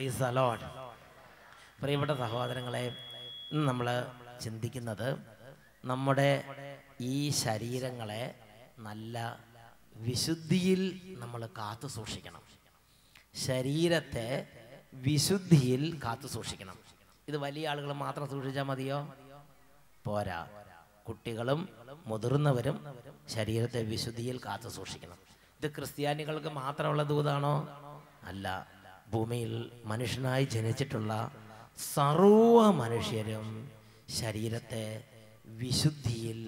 Price the Lord. പ്രിയപ്പെട്ട സഹോദരങ്ങളെ, ഇന്ന് നമ്മൾ ചിന്തിക്കുന്നത് നമ്മുടെ ഈ ശരീരങ്ങളെ നല്ല വിശുദ്ധിയിൽ നമ്മൾ കാത്തു സൂക്ഷിക്കണം. ശരീരത്തെ വിശുദ്ധിയിൽ കാത്തു സൂക്ഷിക്കണം. ഇത് വലിയ ആളുകൾ മാത്രം സൂക്ഷിച്ചാൽ മതിയോ? പോരാ. കുട്ടികളും മുതിർന്നവരും ശരീരത്തെ വിശുദ്ധിയിൽ കാത്തു സൂക്ഷിക്കണം. ഇത് ക്രിസ്ത്യാനികൾക്ക് മാത്രമുള്ള ദൂതാണോ? അല്ല. ഭൂമിയിൽ മനുഷ്യനായി ജനിച്ചിട്ടുള്ള സർവ്വ മനുഷ്യരും ശരീരത്തെ വിശുദ്ധിയിൽ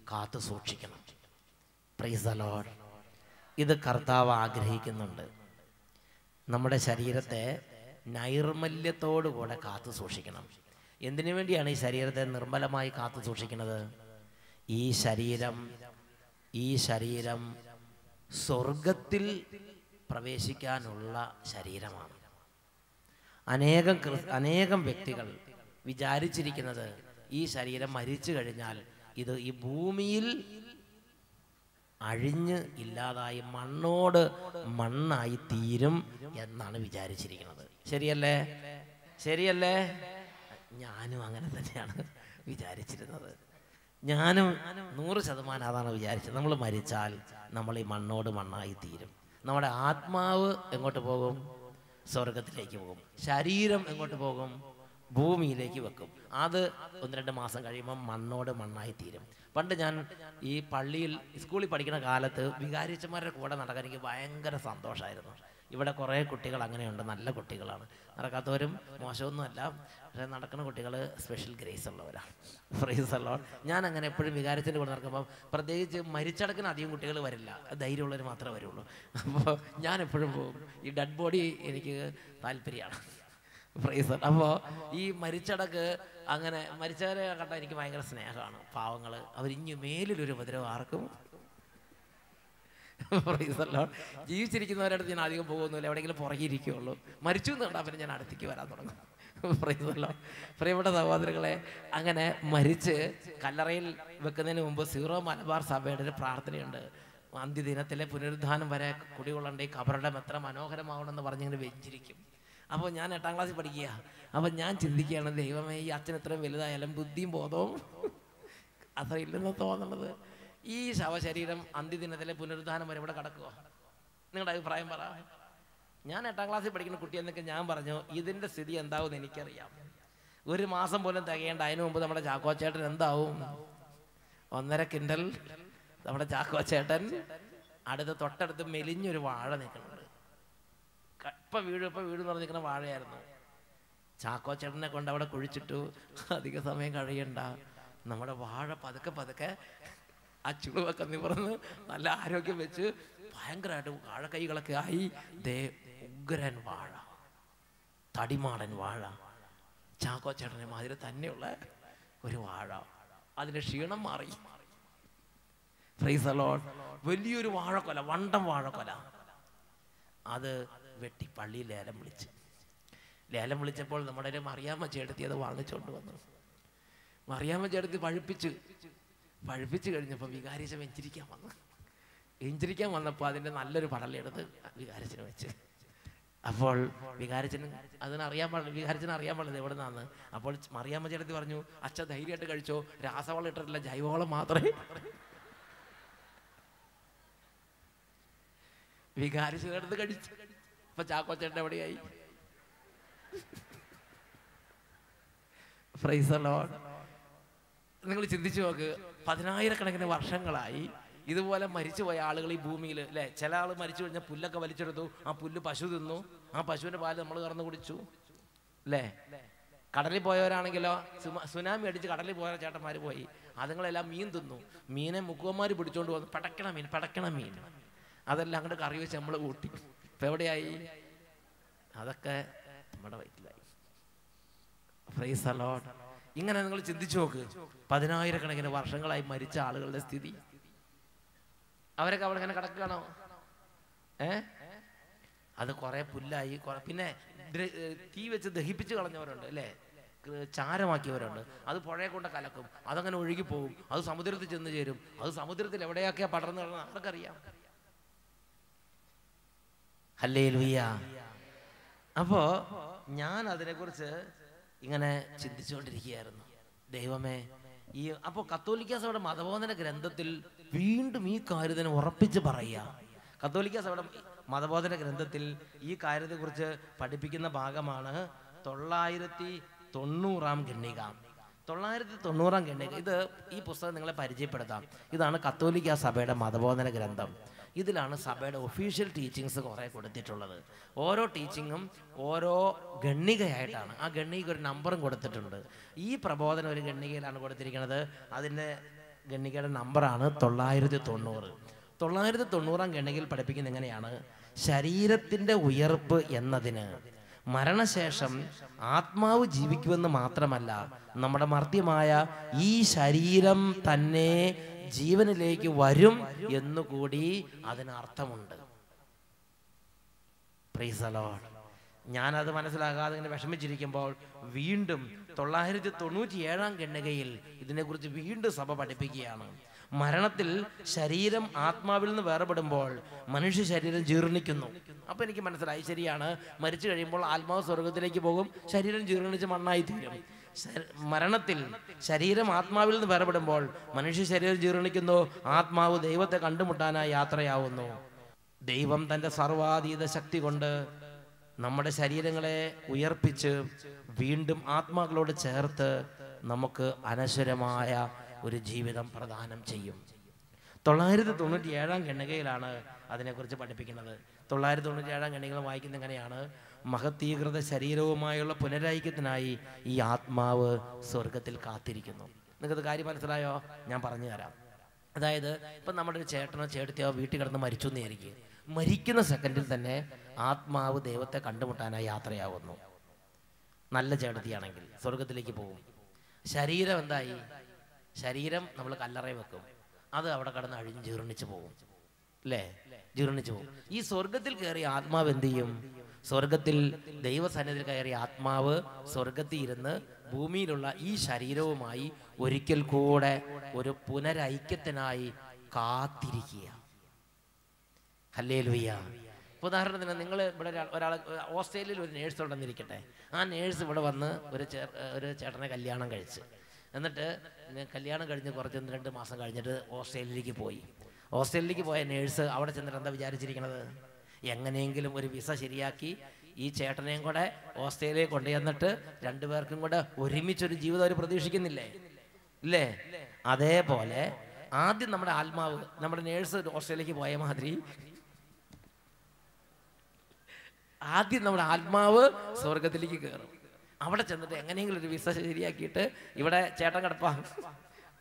കാത്തു സൂക്ഷിക്കണം. Price the Lord. ഇത് കർത്താവ് ആഗ്രഹിക്കുന്നുണ്ട്. നമ്മുടെ ശരീരത്തെ നൈർമല്യത്തോടുകൂടെ കാത്തു സൂക്ഷിക്കണം. എന്തിനു വേണ്ടിയാണ് ഈ ശരീരത്തെ നിർമ്മലമായി കാത്തു സൂക്ഷിക്കുന്നത്? ഈ ശരീരം സ്വർഗത്തിൽ പ്രവേശിക്കാനുള്ള ശരീരമാണ്. അനേകം വ്യക്തികൾ വിചാരിച്ചിരിക്കുന്നത് ഈ ശരീരം മരിച്ചു കഴിഞ്ഞാൽ ഇത് ഈ ഭൂമിയിൽ അഴിഞ്ഞ് ഇല്ലാതായി മണ്ണോട് മണ്ണായി തീരും എന്നാണ് വിചാരിച്ചിരിക്കുന്നത്. ശരിയല്ലേ? ഞാനും അങ്ങനെ തന്നെയാണ് വിചാരിച്ചിരുന്നത്. ഞാനും 100% അതാണ് വിചാരിച്ചത്. നമ്മൾ മരിച്ചാൽ നമ്മൾ ഈ മണ്ണോട് മണ്ണായി തീരും. നമ്മുടെ ആത്മാവ് എങ്ങോട്ട് പോകും? സ്വർഗത്തിലേക്ക് പോകും. ശരീരം എങ്ങോട്ട് പോകും? ഭൂമിയിലേക്ക് വെക്കും. അത് 1-2 മാസം കഴിയുമ്പോൾ മണ്ണോട് മണ്ണായി തീരും. പണ്ട് ഞാൻ ഈ പള്ളിയിൽ സ്കൂളിൽ പഠിക്കുന്ന കാലത്ത് വികാരിച്ചന്മാരുടെ കൂടെ നടക്കാൻ എനിക്ക് ഭയങ്കര സന്തോഷമായിരുന്നു. ഇവിടെ കുറേ കുട്ടികൾ അങ്ങനെയുണ്ട്, നല്ല കുട്ടികളാണ്. നടക്കാത്തവരും മോശമൊന്നുമല്ല, പക്ഷേ നടക്കുന്ന കുട്ടികൾ സ്പെഷ്യൽ ഗ്രേസ് ഉള്ളവരാണ്. Price the Lord. ഞാൻ അങ്ങനെ എപ്പോഴും വികാരത്തിൻ്റെ കൂടെ നടക്കുമ്പോൾ, പ്രത്യേകിച്ച് മരിച്ചടക്കിന് അധികം കുട്ടികൾ വരില്ല, ധൈര്യമുള്ളവർ മാത്രമേ വരുള്ളൂ. അപ്പോൾ ഞാൻ എപ്പോഴും പോകും. ഈ ഡെഡ് ബോഡി എനിക്ക് താല്പര്യമാണ്. പ്രൈസ്. അപ്പോൾ ഈ മരിച്ചടക്ക് അങ്ങനെ മരിച്ചവരെ കണ്ടാൽ എനിക്ക് ഭയങ്കര സ്നേഹമാണ്. പാവങ്ങൾ അവരിഞ്ഞു മേലിലൊരു ഉപദ്രവം ആർക്കും. ജീവിച്ചിരിക്കുന്നവരുടെ അടുത്ത് ഞാൻ അധികം പോകുന്നില്ല, എവിടെയെങ്കിലും പുറകിരിക്കുകയുള്ളൂ. മരിച്ചു എന്ന് കണ്ടാൽ പിന്നെ ഞാൻ അടുത്തേക്ക് വരാൻ തുടങ്ങും. പ്രിയപ്പെട്ട സഹോദരങ്ങളെ, അങ്ങനെ മരിച്ച് കല്ലറയിൽ വെക്കുന്നതിന് മുമ്പ് സീറോ മലബാർ സഭയുടെ ഒരു പ്രാർത്ഥനയുണ്ട്. അന്ത്യദിനത്തിലെ പുനരുദ്ധാനം വരെ കുടികൊള്ളേണ്ട ഈ കബറിടം എത്ര മനോഹരമാവണമെന്ന് പറഞ്ഞിങ്ങനെ വെഞ്ചിരിക്കും. അപ്പോൾ ഞാൻ 8ാം ക്ലാസ്സിൽ പഠിക്കുക. അപ്പോൾ ഞാൻ ചിന്തിക്കുകയാണ്, ദൈവമേ, ഈ അച്ഛൻ എത്രയും വലുതായാലും ബുദ്ധിയും ബോധവും അത്ര ഇല്ലെന്ന് തോന്നുന്നത്. ഈ ശവശരീരം അന്ത്യദിനത്തിലെ പുനരുദ്ധാനം വരെ ഇവിടെ കിടക്കുമോ? നിങ്ങളുടെ അഭിപ്രായം പറ. ഞാൻ 8ാം ക്ലാസ്സിൽ പഠിക്കുന്ന കുട്ടി എന്നൊക്കെ ഞാൻ പറഞ്ഞു, ഇതിൻ്റെ സ്ഥിതി എന്താവും എന്ന് എനിക്കറിയാം. 1 മാസം പോലും തികയേണ്ട. അതിനു മുമ്പ് നമ്മുടെ ചാക്കോച്ചേട്ടൻ എന്താവും? 1.5 കിൻഡൽ നമ്മുടെ ചാക്കോച്ചേട്ടൻ തൊട്ടടുത്ത് മെലിഞ്ഞൊരു വാഴ നിൽക്കുന്നുണ്ട്. ഇപ്പം വീട് എന്ന് പറഞ്ഞിരിക്കുന്ന വാഴയായിരുന്നു. ചാക്കോച്ചേട്ടനെ കൊണ്ട് അവിടെ കുഴിച്ചിട്ടു. അധിക സമയം കഴിയണ്ട, നമ്മുടെ വാഴ പതുക്കെ ആ ചുളുവൊക്കെ നിവർന്ന് നല്ല ആരോഗ്യം വെച്ച് ഭയങ്കരമായിട്ട് വാഴക്കൈകളൊക്കെ ആയി. ഉഗ്രൻ വാഴ, തടിമാടൻ വാഴ, ചാക്കോച്ചേട്ടനെ മാതിരി തന്നെയുള്ള ഒരു വാഴ. അതിൻ്റെ ക്ഷീണം മാറി. Price the Lord. വലിയൊരു വാഴക്കൊല, വണ്ടം വാഴക്കൊല. അത് വെട്ടി പള്ളിയിൽ ലേലം വിളിച്ചപ്പോൾ നമ്മുടെ ഒരു മറിയാമ്മ ചേട്ടത്തി അത് വാങ്ങിച്ചുകൊണ്ട് വന്നു. മറിയാമ്മ ചേട്ടത്തി പഴുപ്പിച്ച് കഴിഞ്ഞപ്പോൾ വികാരിച്ചൻ വെഞ്ചിരിക്കാൻ വന്നപ്പോൾ അതിൻ്റെ നല്ലൊരു പടലെടുത്ത് വികാരിച്ചന് വെച്ച്. അപ്പോൾ വികാരിച്ചന് അറിയാൻ പാടില്ല എവിടെ നിന്നാന്ന്. അപ്പോൾ മറിയാമ്മ ചേട്ടത്തി പറഞ്ഞു, അച്ഛൻ ധൈര്യമായിട്ട് കഴിച്ചോ, രാസവളം ഇട്ടിട്ടില്ല, ജൈവവളം മാത്രമേ. വികാരിച്ചെടുത്ത് കഴിച്ചു. ഇപ്പൊ ചാക്കോച്ചേട്ടൻ എവിടെയായി? Praise the lord. നിങ്ങൾ ചിന്തിച്ചു നോക്ക്, 10,000-കണക്കിന് വർഷങ്ങളായി ഇതുപോലെ മരിച്ചുപോയ ആളുകൾ ഈ ഭൂമിയിൽ, അല്ലേ? ചില ആൾ മരിച്ചു കഴിഞ്ഞാൽ പുല്ലൊക്കെ വലിച്ചെടുത്തു, ആ പുല്ല് പശു തിന്നു, ആ പശുവിൻ്റെ പാല് നമ്മൾ കറന്ന് കുടിച്ചു, അല്ലേ? കടലിൽ പോയവരാണെങ്കിലോ സുനാമി അടിച്ച് കടലിൽ പോയ ചേട്ടന്മാർ പോയി, അതുങ്ങളെല്ലാം മീൻ തിന്നു. മീനെ മുക്കുവന്മാർ പിടിച്ചോണ്ട് വന്നു, പടക്കണ മീൻ അതെല്ലാം അങ്ങോട്ട് കറി വെച്ച് നമ്മൾ കൂട്ടി. ഇപ്പം എവിടെയായി? അതൊക്കെ നമ്മുടെ വയറ്റിലായി. Price the Lord. ഇങ്ങനെ നിങ്ങൾ ചിന്തിച്ചു നോക്ക്, 10,000-കണക്കിന് വർഷങ്ങളായി മരിച്ച ആളുകളുടെ സ്ഥിതി. അവരൊക്കെ അവിടെ ഇങ്ങനെ കിടക്കുകയാണോ? അത് കുറെ പുല്ലായി, പിന്നെ തീ വെച്ച് ദഹിപ്പിച്ച് കളഞ്ഞവരുണ്ട്, അല്ലേ? ചാരമാക്കിയവരുണ്ട്. അത് പുഴയെ കൊണ്ട് കലക്കും, അതങ്ങനെ ഒഴുകിപ്പോകും, അത് സമുദ്രത്തിൽ ചെന്ന് ചേരും. അത് സമുദ്രത്തിൽ എവിടെയൊക്കെയാ പടർന്നു കിടന്ന് ആർക്കറിയാം? ഹല്ലേലൂയ. അപ്പോൾ ഞാൻ അതിനെക്കുറിച്ച് ഇങ്ങനെ ചിന്തിച്ചുകൊണ്ടിരിക്കുകയായിരുന്നു. ദൈവമേ, അപ്പോൾ കത്തോലിക്ക സഭയുടെ മതബോധന ഗ്രന്ഥത്തിൽ വീണ്ടും ഈ കാര്യത്തിന് ഉറപ്പിച്ച് പറയുക. കത്തോലിക്ക സഭയുടെ മതബോധന ഗ്രന്ഥത്തിൽ ഈ കാര്യത്തെക്കുറിച്ച് പഠിപ്പിക്കുന്ന ഭാഗമാണ് 990 ഖണ്ഡിക. 990 ഖണ്ഡിക. ഈ പുസ്തകം നിങ്ങളെ പരിചയപ്പെടുത്താം. ഇതാണ് കത്തോലിക്ക സഭയുടെ മതബോധന ഗ്രന്ഥം. ഇതിലാണ് സഭയുടെ ഒഫീഷ്യൽ ടീച്ചിങ്സ് കുറേ കൊടുത്തിട്ടുള്ളത്. ഓരോ ടീച്ചിങ്ങും ഓരോ ഖണ്ഡികയായിട്ടാണ്. ആ ഖണ്ഡികയ്ക്ക് ഒരു നമ്പറും കൊടുത്തിട്ടുണ്ട്. ഈ പ്രബോധനം ഒരു ഖണ്ഡികയിലാണ് കൊടുത്തിരിക്കുന്നത്. അതിൻ്റെ ഖണ്ഡികയുടെ നമ്പറാണ് 990. 990 ഖണ്ഡികയിൽ പഠിപ്പിക്കുന്നത് എങ്ങനെയാണ്? ശരീരത്തിൻ്റെ ഉയർപ്പ് എന്നതിന് മരണശേഷം ആത്മാവ് ജീവിക്കുമെന്ന് മാത്രമല്ല, നമ്മുടെ മർത്യമായ ഈ ശരീരം തന്നെ ജീവനിലേക്ക് വരും എന്നുകൂടി അതിനർത്ഥമുണ്ട്. Price the Lord. ഞാനത് മനസ്സിലാകാതെ ഇങ്ങനെ വിഷമിച്ചിരിക്കുമ്പോൾ വീണ്ടും 997 ഖണ്ഡികയിൽ ഇതിനെക്കുറിച്ച് വീണ്ടും സഭ പഠിപ്പിക്കുകയാണ്. മരണത്തിൽ ശരീരം ആത്മാവിൽ നിന്ന് വേർപെടുമ്പോൾ മനുഷ്യ ശരീരം ജീർണിക്കുന്നു. അപ്പോൾ എനിക്ക് മനസ്സിലായി, ശരിയാണ്, മരിച്ചു കഴിയുമ്പോൾ ആത്മാവ് സ്വർഗത്തിലേക്ക് പോകും, ശരീരം ജീർണിച്ച് മണ്ണായി തീരും. മരണത്തിൽ ശരീരം ആത്മാവിൽ നിന്ന് വേർപെടുമ്പോൾ മനുഷ്യ ശരീരം ജീർണിക്കുന്നു, ആത്മാവ് ദൈവത്തെ കണ്ടുമുട്ടാനായി യാത്രയാവുന്നു. ദൈവം തൻ്റെ സർവാതീത ശക്തി കൊണ്ട് നമ്മുടെ ശരീരങ്ങളെ ഉയർപ്പിച്ച് വീണ്ടും ആത്മാക്കളോട് ചേർത്ത് നമുക്ക് അനശ്വരമായ ഒരു ജീവിതം പ്രദാനം ചെയ്യും. 997 ഖണ്ഡികയിലാണ് അതിനെക്കുറിച്ച് പഠിപ്പിക്കുന്നത്. 997 ഖണ്ഡികകൾ വായിക്കുന്നത് എങ്ങനെയാണ്? മഹത്തീകൃത ശരീരവുമായുള്ള പുനരൈക്യത്തിനായി ഈ ആത്മാവ് സ്വർഗത്തിൽ കാത്തിരിക്കുന്നു. നിങ്ങൾക്കത് കാര്യം മനസ്സിലായോ? ഞാൻ പറഞ്ഞു തരാം. അതായത് ഇപ്പം നമ്മുടെ ഒരു ചേട്ടനോ ചേട്ടത്തിയോ വീട്ടിൽ കിടന്ന് മരിച്ചു എന്നായിരിക്കും. മരിക്കുന്ന സെക്കൻഡിൽ തന്നെ ആത്മാവ് ദൈവത്തെ കണ്ടുമുട്ടാനായി യാത്രയാവുന്നു. നല്ല ചേട്ടത്തിയാണെങ്കിൽ സ്വർഗത്തിലേക്ക് പോകും. ശരീരം എന്തായി? ശരീരം നമ്മൾ കല്ലറയിൽ വെക്കും, അത് അവിടെ കടന്ന് അഴിഞ്ഞ് ജീർണിച്ച് പോകും, അല്ലേ? ജീർണിച്ച് പോകും. ഈ സ്വർഗത്തിൽ കയറിയ ആത്മാവ് എന്ത് ചെയ്യും? സ്വർഗത്തിൽ ദൈവസന്നിധിയിൽ കയറിയ ആത്മാവ് സ്വർഗത്തിൽ ഇരുന്ന് ഭൂമിയിലുള്ള ഈ ശരീരവുമായി ഒരിക്കൽ കൂടെ ഒരു പുനരൈക്യത്തിനായി കാത്തിരിക്കുക. ഹല്ലേലൂയ. ഉദാഹരണത്തിന് നിങ്ങൾ ഇവിടെ ഒരാൾ ഓസ്ട്രേലിയയിൽ ഒരു നേഴ്സ് ഉണ്ടെന്നിരിക്കട്ടെ. ആ നേഴ്സ് ഇവിടെ വന്ന് ഒരു ചേട്ടനെ കല്യാണം കഴിച്ച്, എന്നിട്ട് കല്യാണം കഴിഞ്ഞ് കുറച്ച് 2 മാസം കഴിഞ്ഞിട്ട് ഓസ്ട്രേലിയയിലേക്ക് പോയി. ഓസ്ട്രേലിയയിലേക്ക് പോയ നേഴ്സ് അവിടെ ചെന്നിട്ട് എന്താ വിചാരിച്ചിരിക്കണത്? എങ്ങനെയെങ്കിലും ഒരു വിസ ശരിയാക്കി ഈ ചേട്ടനെയും കൂടെ ഓസ്ട്രേലിയയിൽ കൊണ്ടുചെന്നിട്ട് 2 പേർക്കും കൂടെ ഒരുമിച്ചൊരു ജീവിതം അവർ പ്രതീക്ഷിക്കുന്നില്ലേ? ഇല്ലേ? അതേപോലെ ആദ്യം നമ്മുടെ ആത്മാവ്, നമ്മുടെ നേഴ്സ് ഓസ്ട്രേലിയക്ക് പോയ മാതിരി ആദ്യം നമ്മുടെ ആത്മാവ് സ്വർഗത്തിലേക്ക് കയറും. അവിടെ ചെന്നിട്ട് എങ്ങനെയെങ്കിലും ഒരു വിസ ശരിയാക്കിയിട്ട് ഇവിടെ ചേട്ടൻ കിടപ്പാ,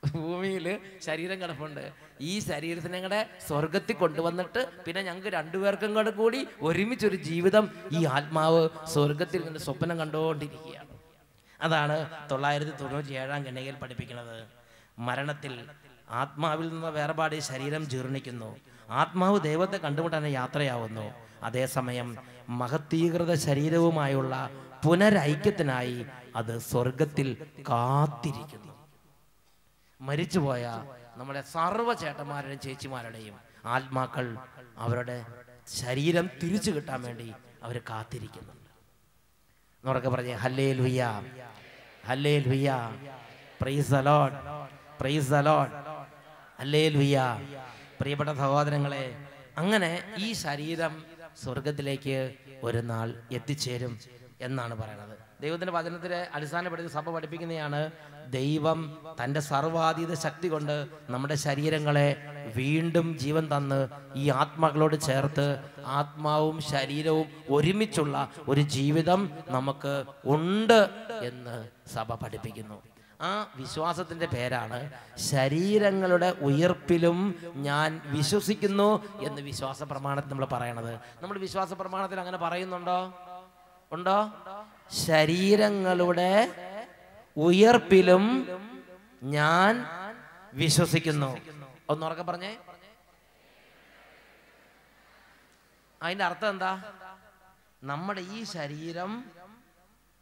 ഭൂമിയിൽ ശരീരം കിടപ്പുണ്ട്, ഈ ശരീരത്തിനെ കൂടെ സ്വർഗത്തിൽ കൊണ്ടുവന്നിട്ട് പിന്നെ ഞങ്ങൾക്ക് 2 പേർക്കും കൂടെ കൂടി ഒരുമിച്ചൊരു ജീവിതം ഈ ആത്മാവ് സ്വർഗത്തിൽ നിന്ന് സ്വപ്നം കണ്ടുകൊണ്ടിരിക്കുകയാണ്. അതാണ് 997 ഖണ്ഡികയിൽ പഠിപ്പിക്കുന്നത്. മരണത്തിൽ ആത്മാവിൽ നിന്ന് വേർപാട് ശരീരം ജീർണിക്കുന്നു, ആത്മാവ് ദൈവത്തെ കണ്ടുമുട്ടാൻ യാത്രയാവുന്നു. അതേസമയം മഹത്തീകൃത ശരീരവുമായുള്ള പുനരൈക്യത്തിനായി അത് സ്വർഗത്തിൽ കാത്തിരിക്കുന്നു. മരിച്ചുപോയ നമ്മുടെ സർവ്വ ചേട്ടന്മാരുടെയും ചേച്ചിമാരുടെയും ആത്മാക്കൾ അവരുടെ ശരീരം തിരിച്ചു കിട്ടാൻ വേണ്ടി അവർ കാത്തിരിക്കുന്നുണ്ട്. എന്നൊക്കെ പറഞ്ഞേ hallelujah, hallelujah, price the Lord, price the Lord, hallelujah. പ്രിയപ്പെട്ട സഹോദരങ്ങളെ, അങ്ങനെ ഈ ശരീരം സ്വർഗത്തിലേക്ക് ഒരു നാൾ എത്തിച്ചേരും എന്നാണ് പറയുന്നത്. ദൈവത്തിൻ്റെ വചനത്തിലെ അടിസ്ഥാനപ്പെടുത്തി സഭ പഠിപ്പിക്കുന്നതാണ്, ദൈവം തൻ്റെ സർവാതീത ശക്തി കൊണ്ട് നമ്മുടെ ശരീരങ്ങളെ വീണ്ടും ജീവൻ തന്ന് ഈ ആത്മാക്കളോട് ചേർത്ത് ആത്മാവും ശരീരവും ഒരുമിച്ചുള്ള ഒരു ജീവിതം നമുക്ക് ഉണ്ട് എന്ന് സഭ പഠിപ്പിക്കുന്നു. ആ വിശ്വാസത്തിൻ്റെ പേരാണ് ശരീരങ്ങളുടെ ഉയർപ്പിലും ഞാൻ വിശ്വസിക്കുന്നു എന്ന് വിശ്വാസ പ്രമാണത്തിൽ നമ്മൾ പറയണത്. നമ്മൾ വിശ്വാസ പ്രമാണത്തിൽ അങ്ങനെ പറയുന്നുണ്ടോ? ഉണ്ടോ? ശരീരങ്ങളുടെ ഉയർപ്പിലും ഞാൻ വിശ്വസിക്കുന്നു. ഒന്നുറക്കെ പറഞ്ഞേ. അതിന്റെ അർത്ഥം എന്താ? നമ്മുടെ ഈ ശരീരം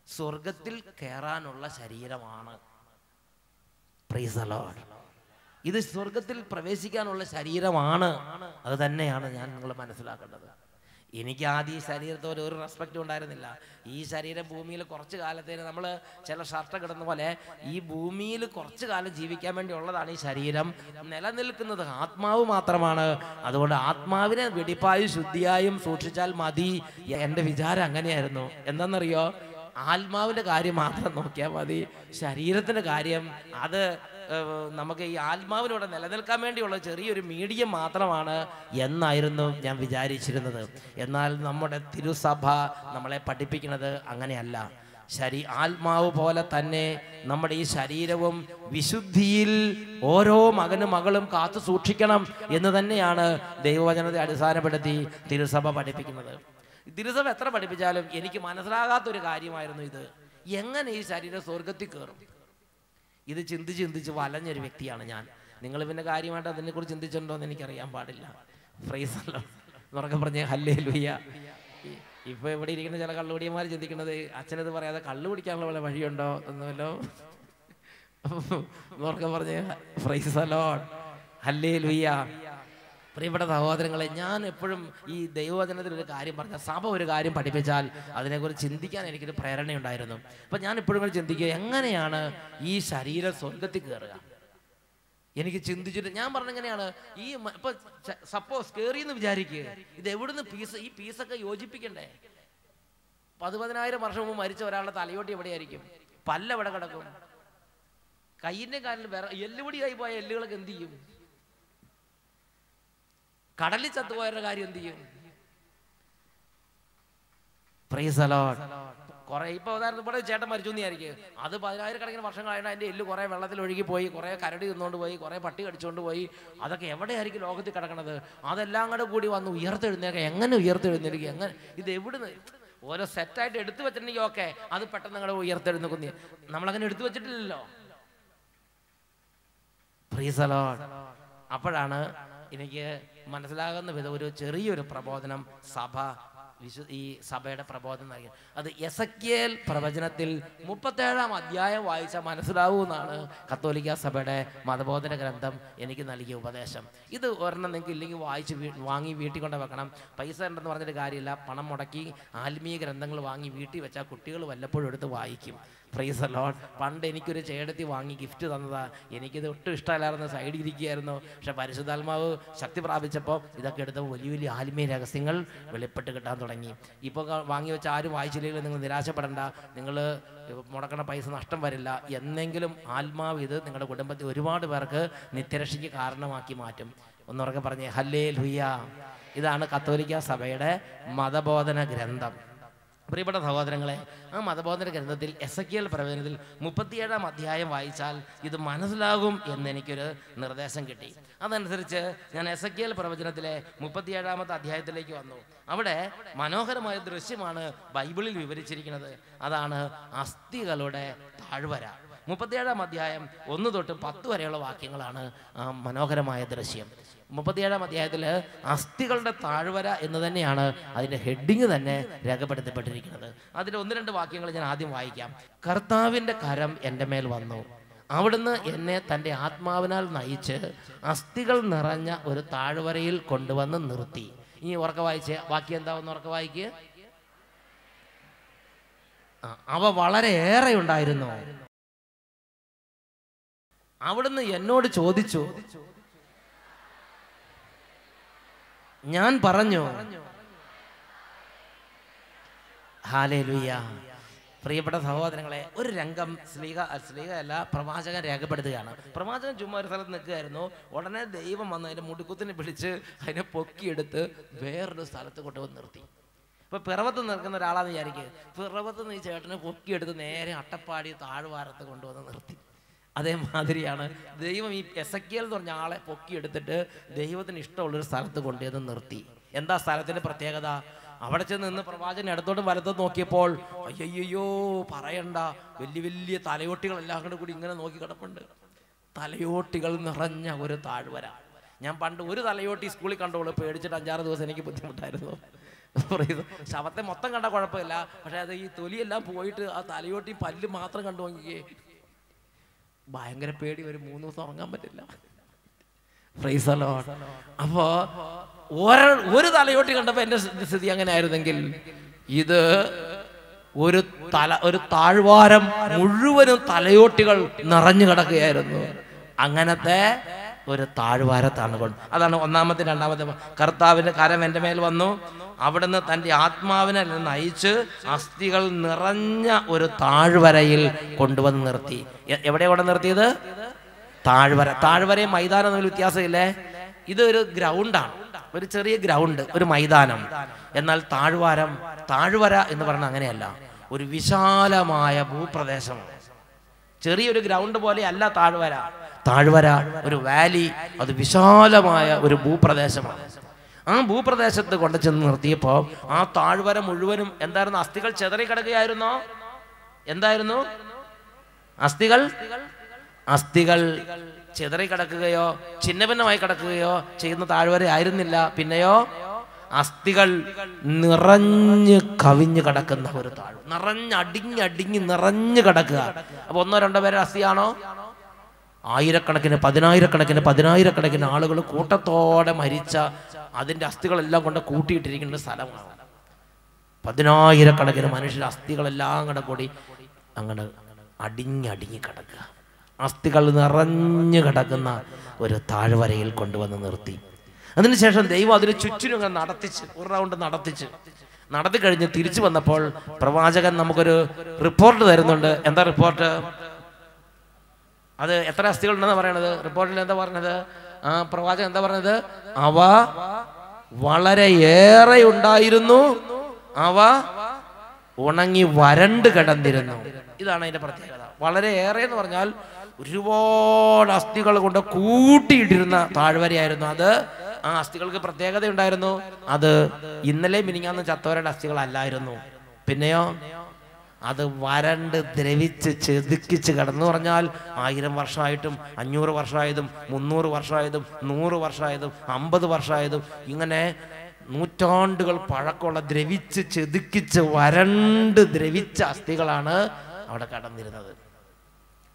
സ്വർഗത്തിൽ കയറാനുള്ള ശരീരമാണ്. Price the Lord. ഇത് സ്വർഗത്തിൽ പ്രവേശിക്കാനുള്ള ശരീരമാണ്. അത് തന്നെയാണ് ഞാൻ നിങ്ങൾ മനസ്സിലാക്കേണ്ടത്. എനിക്ക് ആദ്യം ഈ ശരീരത്തോട് ഒരു റെസ്പെക്റ്റും ഉണ്ടായിരുന്നില്ല. ഈ ശരീരം ഭൂമിയിൽ കുറച്ച് കാലത്തേന് നമ്മൾ ചില ഷർട്ട് കിടന്ന പോലെ ഈ ഭൂമിയിൽ കുറച്ച് കാലം ജീവിക്കാൻ വേണ്ടി ഉള്ളതാണ് ഈ ശരീരം. നിലനിൽക്കുന്നത് ആത്മാവ് മാത്രമാണ്. അതുകൊണ്ട് ആത്മാവിനെ വെടിപ്പായും ശുദ്ധിയായും സൂക്ഷിച്ചാൽ മതി. എൻ്റെ വിചാരം അങ്ങനെയായിരുന്നു. എന്താണെന്നറിയോ? ആത്മാവിൻ്റെ കാര്യം മാത്രം നോക്കിയാൽ മതി, ശരീരത്തിൻ്റെ കാര്യം അത് നമുക്ക് ഈ ആത്മാവിലൂടെ നിലനിൽക്കാൻ വേണ്ടിയുള്ള ചെറിയൊരു മീഡിയം മാത്രമാണ് എന്നായിരുന്നു ഞാൻ വിചാരിച്ചിരുന്നത്. എന്നാൽ നമ്മുടെ തിരുസഭ നമ്മളെ പഠിപ്പിക്കുന്നത് അങ്ങനെയല്ല. ആത്മാവ് പോലെ തന്നെ നമ്മുടെ ഈ ശരീരവും വിശുദ്ധിയിൽ ഓരോ മകനും മകളും കാത്തു സൂക്ഷിക്കണം എന്ന് തന്നെയാണ് ദൈവവചനത്തെ അടിസ്ഥാനപ്പെടുത്തി തിരുസഭ പഠിപ്പിക്കുന്നത്. തിരുസഭ എത്ര പഠിപ്പിച്ചാലും എനിക്ക് മനസ്സിലാകാത്തൊരു കാര്യമായിരുന്നു ഇത്. എങ്ങനെ ഈ ശരീരം സ്വർഗത്തിൽ കയറും? ഇത് ചിന്തിച്ച് വലഞ്ഞൊരു വ്യക്തിയാണ് ഞാൻ. നിങ്ങൾ പിന്നെ കാര്യമായിട്ട് അതിനെക്കുറിച്ച് ചിന്തിച്ചിട്ടുണ്ടോ എന്ന് എനിക്കറിയാൻ പാടില്ല. പ്രൈസ് അല്ലോ എന്നൊക്കെ പറഞ്ഞ് ഹല്ലേലൂയ. ഇപ്പൊ ഇവിടെ ഇരിക്കുന്ന ചില കള്ളുകുടിയന്മാർ ചിന്തിക്കുന്നത് അച്ഛനത് പറയാതെ കള്ളു കുടിക്കാനുള്ള വല്ല വഴിയുണ്ടോ എന്നല്ലോ എന്നൊക്കെ പറഞ്ഞ് പ്രൈസ് അല്ലോ ഹല്ലേലൂയ. പ്രിയപ്പെട്ട സഹോദരങ്ങളെ, ഞാൻ എപ്പോഴും ഈ ദൈവവചനത്തിൽ ഒരു കാര്യം പറഞ്ഞാൽ, സഭ ഒരു കാര്യം പഠിപ്പിച്ചാൽ അതിനെക്കുറിച്ച് ചിന്തിക്കാൻ എനിക്കൊരു പ്രേരണയുണ്ടായിരുന്നു. അപ്പം ഞാൻ എപ്പോഴും ചിന്തിക്കുക, എങ്ങനെയാണ് ഈ ശരീരം സ്വർഗത്തിൽ കയറുക? എനിക്ക് ചിന്തിച്ചിട്ട് ഞാൻ പറഞ്ഞെങ്ങനെയാണ് ഈ ഇപ്പൊ സപ്പോസ് കയറിയെന്ന് വിചാരിക്കുക, ഇത് എവിടുന്ന് ഈ പീസൊക്കെ യോജിപ്പിക്കണ്ടേ? 10,000 വർഷം മുമ്പ് മരിച്ച ഒരാളുടെ തലയോട്ടി എവിടെയായിരിക്കും? പല്ല് എവിടെ കിടക്കും? കയ്യിൻ്റെ കാലിൽ എല്ലുപൊടിയായി പോയ എല്ലുകളൊക്കെ എന്ത് ചെയ്യും? കടലിൽ ചത്തുപോയവരുടെ കാര്യം എന്ത് ചെയ്യും? Price the Lord. കുറെ ഇപ്പൊ ഉദാഹരണം ഇവിടെ ചേട്ടൻ മരിച്ചു എന്ന് വിചാരിക്കുക, അത് 10,000 വർഷങ്ങളായിട്ട് അതിന്റെ എല്ല് കുറെ വെള്ളത്തിൽ ഒഴുകി പോയി, കുറെ കരടി തിന്നുകൊണ്ട് പോയി, കുറെ പട്ടി കടിച്ചുകൊണ്ട് പോയി. അതൊക്കെ എവിടെയായിരിക്കും ലോകത്തിൽ കിടക്കണത്? അതെല്ലാം കൂടി വന്ന് ഉയർത്തെഴുന്നേക്കുക. എങ്ങനെ ഉയർത്തെഴുന്നേൽക്കുക? എങ്ങനെ? ഇത് എവിടുന്ന്? ഓരോ സെറ്റായിട്ട് എടുത്തു വെച്ചിട്ടുണ്ടെങ്കിൽ ഓക്കെ, അത് പെട്ടെന്ന് അങ്ങോട്ട് ഉയർത്തെഴുന്നേക്കുന്ന. നമ്മളങ്ങനെ എടുത്തു വെച്ചിട്ടില്ലല്ലോ. Price the Lord. അപ്പോഴാണ് എനിക്ക് മനസ്സിലാകുന്ന വിധം ഒരു ചെറിയൊരു പ്രബോധനം ഈ സഭയുടെ പ്രബോധനം നൽകി. അത് എസെക്കിയേൽ പ്രവചനത്തിൽ 37-ാം അധ്യായം വായിച്ചാൽ മനസ്സിലാവൂന്നാണ് കത്തോലിക്ക സഭയുടെ മതബോധന ഗ്രന്ഥം എനിക്ക് നൽകിയ ഉപദേശം. ഇത് ഒരെണ്ണം നിങ്ങൾക്ക് ഇല്ലെങ്കിൽ വാങ്ങി വീട്ടിൽ കൊണ്ട് വെക്കണം. പൈസ ഉണ്ടെന്ന് പറഞ്ഞിട്ട് കാര്യമില്ല. പണം മുടക്കി ആത്മീയ ഗ്രന്ഥങ്ങൾ വാങ്ങി വീട്ടിൽ വെച്ചാൽ കുട്ടികൾ വല്ലപ്പോഴും എടുത്ത് വായിക്കും. Price the Lord. പണ്ട് എനിക്കൊരു ചേടത്തി വാങ്ങി ഗിഫ്റ്റ് തന്നതാ. എനിക്കിത് ഒട്ടും ഇഷ്ടമല്ലായിരുന്നു, സൈഡിൽ ഇരിക്കുകയായിരുന്നു. പക്ഷെ പരിശുദ്ധാത്മാവ് ശക്തി പ്രാപിച്ചപ്പോൾ ഇതൊക്കെ എടുത്ത് വലിയ വലിയ ആത്മീയ രഹസ്യങ്ങൾ വെളിപ്പെട്ട് കിട്ടാൻ തുടങ്ങി. ഇപ്പോൾ വാങ്ങി വെച്ച ആരും വായിച്ചില്ലെങ്കിൽ നിങ്ങൾ നിരാശപ്പെടേണ്ട. നിങ്ങൾ മുടക്കണ പൈസ നഷ്ടം വരില്ല. എന്നെങ്കിലും ആത്മാവ് ഇത് നിങ്ങളുടെ കുടുംബത്തിൽ ഒരുപാട് പേർക്ക് നിത്യരക്ഷയ്ക്ക് കാരണമാക്കി മാറ്റും. ഒന്നുറക്കെ പറഞ്ഞേ ഹല്ലേലൂയ. ഇതാണ് കത്തോലിക്ക സഭയുടെ മതബോധന ഗ്രന്ഥം. പ്രിയപ്പെട്ട സഹോദരങ്ങളെ, ആ മതബോധന ഗ്രന്ഥത്തിൽ എസെക്കിയേൽ പ്രവചനത്തിൽ 37-ാം അധ്യായം വായിച്ചാൽ ഇത് മനസ്സിലാകും എന്നെനിക്കൊരു നിർദ്ദേശം കിട്ടി. അതനുസരിച്ച് ഞാൻ എസെക്കിയേൽ പ്രവചനത്തിലെ 37-ാമത്തെ അധ്യായത്തിലേക്ക് വന്നു. അവിടെ മനോഹരമായ ദൃശ്യമാണ് ബൈബിളിൽ വിവരിച്ചിരിക്കുന്നത്. അതാണ് അസ്ഥികളുടെ താഴ്വര. 37-ാം അധ്യായം 1 തൊട്ട് 10 വരെയുള്ള വാക്യങ്ങളാണ് ആ മനോഹരമായ ദൃശ്യം. 37-ാം അധ്യായത്തിൽ അസ്ഥികളുടെ താഴ്വര എന്ന് തന്നെയാണ് അതിൻ്റെ ഹെഡിങ് തന്നെ രേഖപ്പെടുത്തപ്പെട്ടിരിക്കുന്നത്. അതിൻ്റെ 1-2 വാക്യങ്ങൾ ഞാൻ ആദ്യം വായിക്കാം. കർത്താവിൻ്റെ കരം എൻ്റെ മേൽ വന്നു, അവിടുന്ന് എന്നെ തൻ്റെ ആത്മാവിനാൽ നയിച്ച് അസ്ഥികൾ നിറഞ്ഞ ഒരു താഴ്വരയിൽ കൊണ്ടുവന്ന് നിർത്തി. ഇനി ഉറക്കെ വായിച്ചേ. വാക്യം എന്താണെന്ന് ഉറക്കെ വായിക്കുക. അവ വളരെ ഏറെ ഉണ്ടായിരുന്നു. അവിടുന്ന് എന്നോട് ചോദിച്ചു, ഞാൻ പറഞ്ഞു. ഹല്ലേലൂയ. പ്രിയപ്പെട്ട സഹോദരങ്ങളെ, ഒരു രംഗം സ്ലീഹയല്ല പ്രവാചകൻ രേഖപ്പെടുത്തുകയാണ്. പ്രവാചകൻ ചുമ്മാ ഒരു സ്ഥലത്ത് നിൽക്കുകയായിരുന്നു. ഉടനെ ദൈവം വന്ന് അതിൻ്റെ മുടുക്കുത്തിനെ പിടിച്ച് അതിനെ പൊക്കിയെടുത്ത് വേറൊരു സ്ഥലത്ത് കൊണ്ടുവന്ന് നിർത്തി. ഇപ്പൊ പിറവത്ത് നിൽക്കുന്ന ഒരാളാന്ന് വിചാരിക്കുക. പിറവത്ത് നിന്ന് ഈ ചേട്ടനെ പൊക്കിയെടുത്ത് നേരെ അട്ടപ്പാടി താഴ്വാരത്ത് കൊണ്ടുവന്ന് നിർത്തി. അതേമാതിരിയാണ് ദൈവം ഈ എസെക്കിയേൽ എന്ന് പറഞ്ഞ ആളെ പൊക്കിയെടുത്തിട്ട് ദൈവത്തിന് ഇഷ്ടമുള്ളൊരു സ്ഥലത്ത് കൊണ്ടുവന്ന് നിർത്തി. എന്താ സ്ഥലത്തിന്റെ പ്രത്യേകത? അവിടെ ചെന്ന് നിന്ന് പ്രവാചകൻ ഇടത്തോട്ടും വലത്തോട്ടും നോക്കിയപ്പോൾ അയ്യോ പറയണ്ട, വലിയ വലിയ തലയോട്ടികളെല്ലാം കൂടി ഇങ്ങനെ നോക്കി കിടപ്പുണ്ട്. തലയോട്ടികൾ നിറഞ്ഞ ഒരു താഴ്വര. ഞാൻ പണ്ട് ഒരു തലയോട്ടി സ്കൂളിൽ കണ്ടോളൂ, പേടിച്ചിട്ട് 5-6 ദിവസം എനിക്ക് ബുദ്ധിമുട്ടായിരുന്നു. ശവത്തെ മൊത്തം കണ്ട കുഴപ്പമില്ല, പക്ഷെ അത് ഈ തൊലിയെല്ലാം പോയിട്ട് ആ തലയോട്ടി പല്ല് മാത്രം കണ്ടു നോക്കിയേ ഭയങ്കര പേടി. ഒരു 3 ദിവസം ഉറങ്ങാൻ പറ്റില്ല. Price the Lord. അപ്പോ ഒരു തലയോട്ടി കണ്ടപ്പോൾ എൻ്റെ സ്ഥിതി അങ്ങനെ ആയിരുന്നെങ്കിൽ ഇത് ഒരു താഴ്വാരം മുഴുവനും തലയോട്ടികൾ നിറഞ്ഞു കിടക്കുകയായിരുന്നു. അങ്ങനത്തെ ഒരു താഴ്വാരത്താണ് അതാണ് ഒന്നാമത്തെ. രണ്ടാമത്തെ, കർത്താവിൻ്റെ കരം എൻ്റെ മേൽ വന്നു, അവിടുന്ന് തൻ്റെ ആത്മാവിനെ നയിച്ച് അസ്ഥികൾ നിറഞ്ഞ ഒരു താഴ്വരയിൽ കൊണ്ടുവന്ന് നിർത്തി. എവിടെയാണ് കൊണ്ട് നിർത്തിയത്? താഴ്വര. താഴ്വരയും മൈതാനം തമ്മിൽ വ്യത്യാസമില്ലേ? ഇത് ഒരു ഗ്രൗണ്ടാണ്, ഒരു ചെറിയ ഗ്രൗണ്ട്, ഒരു മൈതാനം. എന്നാൽ താഴ്വര എന്ന് പറഞ്ഞാൽ അങ്ങനെയല്ല, ഒരു വിശാലമായ ഭൂപ്രദേശമാണ്. ചെറിയൊരു ഗ്രൗണ്ട് പോലെ അല്ല താഴ്വര ഒരു വാലി, അത് വിശാലമായ ഒരു ഭൂപ്രദേശമാണ്. ആ ഭൂപ്രദേശത്ത് കൊണ്ട് ചെന്ന് നിർത്തിയപ്പോൾ ആ താഴ്വര മുഴുവനും എന്തായിരുന്നു? അസ്ഥികൾ ചെതറിക്കിടക്കുകയായിരുന്നോ? എന്തായിരുന്നു? അസ്ഥികൾ ചിതറിക്കിടക്കുകയോ ഛിന്നഭിന്നമായി കിടക്കുകയോ ചെയ്യുന്ന താഴ്വര ആയിരുന്നില്ല. പിന്നെയോ അസ്ഥികൾ നിറഞ്ഞ് കവിഞ്ഞ് കിടക്കുന്ന ഒരു താഴ്വര, നിറഞ്ഞടിഞ്ഞടിഞ്ഞ് നിറഞ്ഞു കിടക്കുക. അപ്പൊ ഒന്നോ രണ്ടോ പേരെ അസ്ഥിയാണോ? ആയിരക്കണക്കിന് പതിനായിരക്കണക്കിന് ആളുകൾ കൂട്ടത്തോടെ മരിച്ച അതിൻ്റെ അസ്ഥികളെല്ലാം കൊണ്ട് കൂട്ടിയിട്ടിരിക്കുന്ന സ്ഥലമാണ്. പതിനായിരക്കണക്കിന് മനുഷ്യരുടെ അസ്ഥികളെല്ലാം കൂടി അങ്ങനെ അടിഞ്ഞടിഞ്ഞ് കിടക്കുക. അസ്ഥികൾ നിറഞ്ഞു കിടക്കുന്ന ഒരു താഴ്വരയിൽ കൊണ്ടുവന്ന് നിർത്തി. അതിനുശേഷം ദൈവം അതിന് ചുറ്റിനും ഒരു റൗണ്ട് നടത്തി കഴിഞ്ഞ് തിരിച്ചു വന്നപ്പോൾ പ്രവാചകൻ നമുക്കൊരു റിപ്പോർട്ട് തരുന്നുണ്ട്. എന്താ റിപ്പോർട്ട്? അത് എത്ര അസ്ഥികൾ ഉണ്ടെന്ന് പറയണത്? റിപ്പോർട്ടിൽ എന്താ പറഞ്ഞത്? പ്രവാചകൻ എന്താ പറഞ്ഞത്? അവ വളരെ ഏറെ ഉണ്ടായിരുന്നു, അവ ഉണങ്ങി വരണ്ട് കിടന്നിരുന്നു. ഇതാണ് അതിന്റെ പ്രത്യേകത. വളരെ ഏറെ എന്ന് പറഞ്ഞാൽ ഒരുപാട് അസ്ഥികൾ കൊണ്ട് കൂട്ടിയിട്ടിരുന്ന താഴ്വരയായിരുന്നു അത്. ആ അസ്ഥികൾക്ക് പ്രത്യേകത ഉണ്ടായിരുന്നു. അത് ഇന്നലെ മിനിങ്ങാന്ന് ചത്തോരുടെ അസ്ഥികളല്ലായിരുന്നു. പിന്നെയോ അത് വരണ്ട് ദ്രവിച്ച് ചെതുക്കിച്ച് കിടന്നു പറഞ്ഞാൽ 1000 വർഷമായിട്ടും 500 വർഷമായതും 300 വർഷമായതും 100 വർഷമായതും 50 വർഷമായതും ഇങ്ങനെ നൂറ്റാണ്ടുകൾ പഴക്കമുള്ള ദ്രവിച്ച് ചെതുക്കിച്ച് വരണ്ട് ദ്രവിച്ച അസ്ഥികളാണ് അവിടെ കടന്നിരുന്നത്.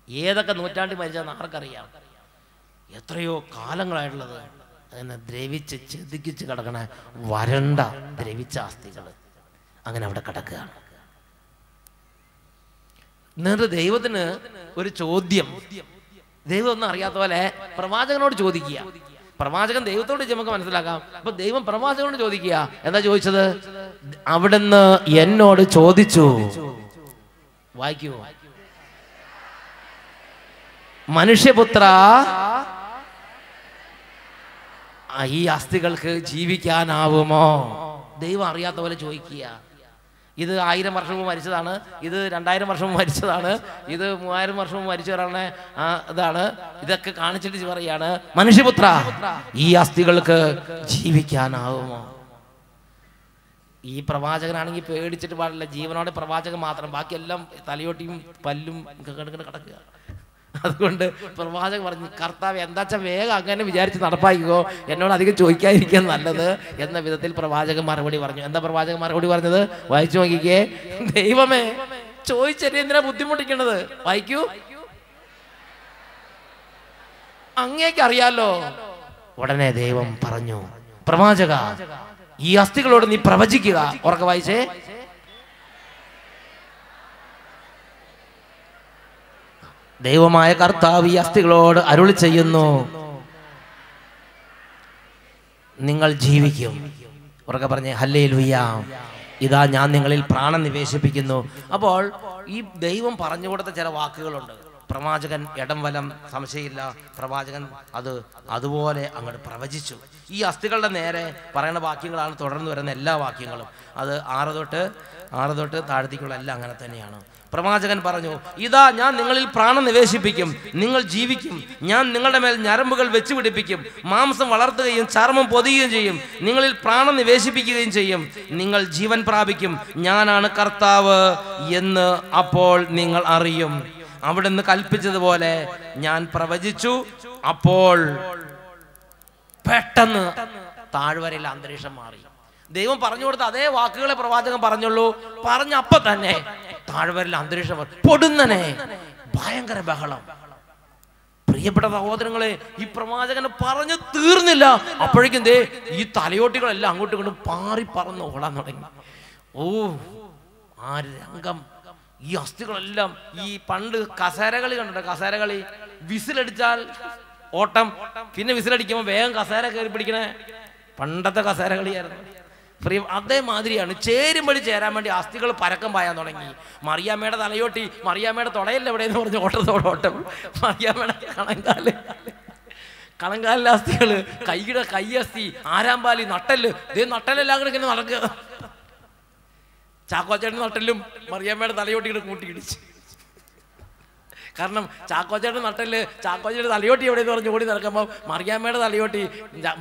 ഏതൊക്കെ നൂറ്റാണ്ടിൽ മരിച്ചതെന്ന് ആർക്കറിയാം? എത്രയോ കാലങ്ങളായിട്ടുള്ളത് അങ്ങനെ ദ്രവിച്ച് ചെതുക്കിച്ച് കിടക്കണ വരണ്ട ദ്രവിച്ച അസ്ഥികൾ അങ്ങനെ അവിടെ കിടക്കുകയാണ്. എന്നിട്ട് ദൈവത്തിന് ഒരു ചോദ്യം, ദൈവം ഒന്നും അറിയാത്ത പോലെ പ്രവാചകനോട് ചോദിക്കുക. പ്രവാചകൻ ദൈവത്തോട് നമുക്ക് മനസ്സിലാക്കാം. അപ്പൊ ദൈവം പ്രവാചകനോട് ചോദിക്കുക. എന്താ ചോദിച്ചത്? അവിടുന്ന് എന്നോട് ചോദിച്ചു, വായിക്കുമോ? മനുഷ്യപുത്ര, ഈ അസ്ഥികൾക്ക് ജീവിക്കാനാവുമോ? ദൈവം അറിയാത്ത പോലെ ചോദിക്കുക. ഇത് 1000 വർഷം മുമ്പ് മരിച്ചതാണ്, ഇത് 2000 വർഷം മുമ്പ് മരിച്ചതാണ്, ഇത് 3000 വർഷം മുമ്പ് മരിച്ചവരാണ്. ഇതാണ് ഇതൊക്കെ കാണിച്ചിട്ട് പറയാണ്, മനുഷ്യപുത്ര, ഈ അസ്ഥികൾക്ക് ജീവിക്കാനാവുമോ? ഈ പ്രവാചകനാണെങ്കിൽ പേടിച്ചിട്ട് പാടില്ല, ജീവനോടെ പ്രവാചകൻ മാത്രം, ബാക്കിയെല്ലാം തലയോട്ടിയും പല്ലും കിടക്കുക. അതുകൊണ്ട് പ്രവാചകൻ പറഞ്ഞു, കർത്താവ് എന്താച്ചാ വേഗം അങ്ങനെ വിചാരിച്ച് നടപ്പാക്കിക്കോ, എന്നോട് അധികം ചോദിക്കാതിരിക്കാൻ നല്ലത് എന്ന വിധത്തിൽ പ്രവാചകൻ മറുപടി പറഞ്ഞു. എന്താ പ്രവാചകൻ മറുപടി പറഞ്ഞത്? വായിച്ചു നോക്കിക്കേ. ദൈവമേ, ചോദിച്ചെന്നെ എന്തിനാ ബുദ്ധിമുട്ടിക്കണത്? വായിക്കൂ. അങ്ങേക്ക് അറിയാലോ. ഉടനെ ദൈവം പറഞ്ഞു, പ്രവാചക, ഈ അസ്ഥികളോട് നീ പ്രവചിക്കുക. ഉറക്കെ വായിച്ചേ. ദൈവമായ കർത്താവ് ഈ അസ്ഥികളോട് അരുളി ചെയ്യുന്നു, നിങ്ങൾ ജീവിക്കും. ഉറക്കെ പറഞ്ഞേ, ഹല്ലേലൂയ. ഇതാ ഞാൻ നിങ്ങളിൽ പ്രാണൻ നിവേശിപ്പിക്കുന്നു. അപ്പോൾ ഈ ദൈവം പറഞ്ഞു കൊടുത്ത ചില വാക്കുകളുണ്ട്. പ്രവാചകൻ ഇടം വലം സംശയമില്ല, പ്രവാചകൻ അതുപോലെ അങ്ങോട്ട് പ്രവചിച്ചു. ഈ അസ്ഥികളുടെ നേരെ പറയുന്ന വാക്യങ്ങളാണ് തുടർന്ന് വരുന്ന എല്ലാ വാക്യങ്ങളും. അത് 6 തൊട്ട് താഴത്തേക്കുള്ള എല്ലാം അങ്ങനെ തന്നെയാണ്. പ്രവാചകൻ പറഞ്ഞു, ഇതാ ഞാൻ നിങ്ങളിൽ പ്രാണൻ നിവേശിപ്പിക്കും, നിങ്ങൾ ജീവിക്കും. ഞാൻ നിങ്ങളുടെ മേൽ ഞരമ്പുകൾ വെച്ച് പിടിപ്പിക്കും, മാംസം വളർത്തുകയും ചർമ്മം പൊതിയുകയും ചെയ്യും. നിങ്ങളിൽ പ്രാണൻ നിവേശിപ്പിക്കുകയും ചെയ്യും, നിങ്ങൾ ജീവൻ പ്രാപിക്കും. ഞാനാണ് കർത്താവ് എന്ന് അപ്പോൾ നിങ്ങൾ അറിയും. അവിടുന്ന് കൽപ്പിച്ചതുപോലെ ഞാൻ പ്രവചിച്ചു. അപ്പോൾ പെട്ടെന്ന് താഴ്വരയിൽ അന്തരീക്ഷം മാറി. ദൈവം പറഞ്ഞു കൊടുത്ത അതേ വാക്കുകളെ പ്രവാചകൻ പറഞ്ഞുള്ളൂ. പറഞ്ഞ അപ്പൊ തന്നെ താഴ്വരയിൽ അന്തരീക്ഷം പൊടുന്നനെ ഭയങ്കര ബഹളം. പ്രിയപ്പെട്ട സഹോദരങ്ങളെ, ഈ പ്രവാചകനെ പറഞ്ഞു തീർന്നില്ല, അപ്പോഴേക്കും ദേ ഈ തലയോട്ടികളെല്ലാം അങ്ങോട്ടും ഇങ്ങോട്ടും പാറി പറന്ന് ഓടാൻ തുടങ്ങി. ഓ, ആ രംഗം! ഈ അസ്ഥികളെല്ലാം, ഈ പണ്ട് കസേരകളി കണ്ടിട്ട്, കസേരകളി വിസിലടിച്ചാൽ ഓട്ടം, പിന്നെ വിസിലടിക്കുമ്പോൾ വേഗം കസേര കയറി പിടിക്കണേ പണ്ടത്തെ കസേരകളിയായിരുന്നു. അതേമാതിരിയാണ് ചേരുമ്പടി ചേരാൻ വേണ്ടി അസ്ഥികൾ പരക്കം പായാൻ തുടങ്ങി. മറിയാമ്മയുടെ തലയോട്ടി, മറിയാമ്മയുടെ തുടയല്ല എവിടെയെന്ന് പറഞ്ഞ് ഓട്ടത്തോടെ ഓട്ടം. മറിയാമ്മയുടെ കണങ്കാലിലെ അസ്ഥികള്, കൈയുടെ കൈയസ്ഥി, ആരാമ്പാലി, നട്ടല്, ഇതേ നട്ടലെല്ലാം കൂടെ ഇങ്ങനെ നടക്കുക. ചാക്കോച്ചേട്ടൻ നട്ടലും മറിയാമ്മയുടെ തലയോട്ടിയുടെ കൂട്ടിയിടിച്ച്. കാരണം ചാക്കോച്ചേട്ടൻ നട്ടല്, ചാക്കോച്ചേട്ടൻ തലയോട്ടി എവിടെയെന്ന് പറഞ്ഞ് ഓടി നടക്കുമ്പോൾ മറിയാമ്മയുടെ തലയോട്ടി,